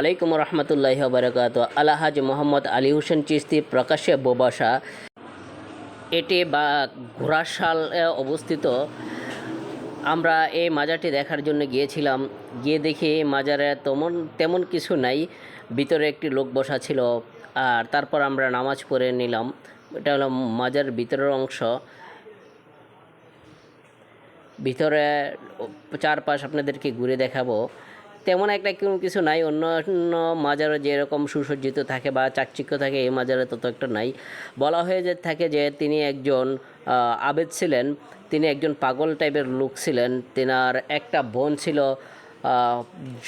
আলাইকুম রহমতুল্লাহি ওয়া বারাকাতুহু। আলহাজ মোহাম্মদ আলী হোসেন চিশতি প্রকাশ্যে বোবাসা এটি বা ঘোড়াশালে অবস্থিত। আমরা এই মাজারটি দেখার জন্য গিয়েছিলাম। গিয়ে দেখি মাজারে তেমন কিছু নাই, ভিতরে একটি লোক বসা ছিল। আর তারপর আমরা নামাজ পড়ে নিলাম। এটা হলো মাজারের ভিতরের অংশ। ভিতরে চারপাশ আপনাদেরকে ঘুরে দেখাবো। তেমন একটা কোনো কিছু নাই, অন্য অন্য মাজারে যেরকম সুসজ্জিত থাকে বা চাকচিক্য থাকে এই মাজারে তত একটা নাই। বলা হয়ে যে থাকে যে তিনি একজন আবেদ ছিলেন, তিনি একজন পাগল টাইপের লোক ছিলেন। তেনার একটা বোন ছিল,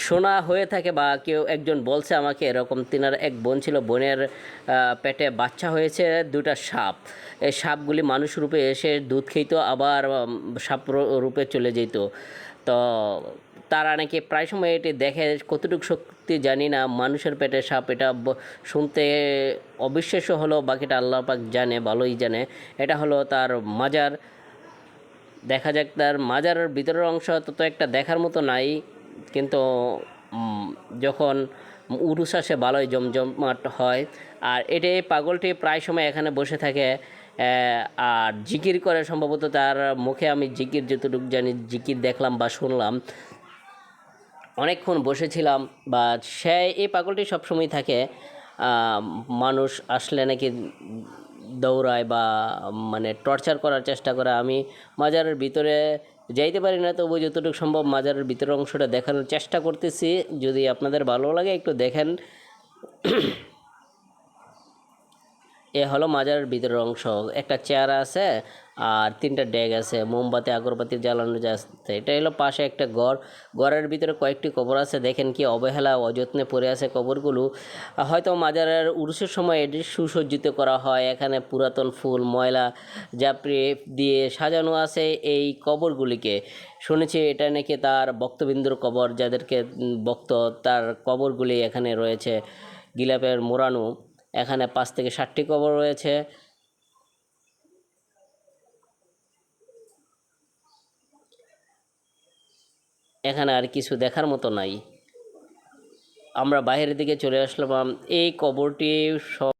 শোনা হয়ে থাকে বা কেউ একজন বলছে আমাকে এরকম, তেনার এক বোন ছিল, বোনের পেটে বাচ্চা হয়েছে দুটা সাপ। এই সাপগুলি মানুষ রূপে এসে দুধ খেত, আবার সাপ রূপে চলে যেত। তো তারা নাকি প্রায় সময় এটি দেখে, কতটুকু সত্যি জানি না, মানুষের পেটে সাপ, এটা শুনতে অবিশ্বাস্য হলো, বাকিটা আল্লাহ পাক জানে, ভালোই জানে। এটা হলো তার মাজার। দেখা যাক, তার মাজারের ভিতরের অংশ তত একটা দেখার মতো নাই, কিন্তু যখন উরুস আসে ভালোই জমজমাট হয়। আর এই পাগলটি প্রায় সময় এখানে বসে থাকে আর জিকির করে। সম্ভবত তার মুখে আমি জিকির যতটুকু জানি, জিকির দেখলাম বা শুনলাম। অনেকক্ষণ বসেছিলাম। বা এই পাগলটি সবসময় থাকে, মানুষ আসলে নাকি দৌড়ায় বা মানে টর্চার করার চেষ্টা করে। আমি মাজারের ভিতরে যাইতে পারি না, তবু যতটুকু সম্ভব মাজারের ভিতরের অংশটা দেখানোর চেষ্টা করতেছি। যদি আপনাদের ভালো লাগে একটু দেখেন। এ হলো মাজারের ভিতরের অংশ। একটা চেয়ার আছে আর 3টা ডেক আছে, মোমবাতি আগরবাতি জ্বালানো যাচ্ছে। এটা হলো পাশে একটা ঘরের ভিতরে কয়েকটি কবর আছে। দেখেন কি অবহেলা অযত্নে পড়ে আছে কবরগুলো। হয়তো মাজারের উরুসের সময় এটি সুসজ্জিত করা হয়। এখানে পুরাতন ফুল, ময়লা জাপড়ি দিয়ে সাজানো আছে এই কবরগুলিকে। শুনেছি এটা নাকি তার ভক্তবিন্দুর কবর, যাদেরকে ভক্ত, তার কবরগুলি এখানে রয়েছে গিলাপের মোড়ানো। এখানে 5 থেকে 7টি কবর রয়েছে। এখানে আর কিছু দেখার মতো নাই। আমরা বাইরের দিকে চলে আসলাম। এই কবরটি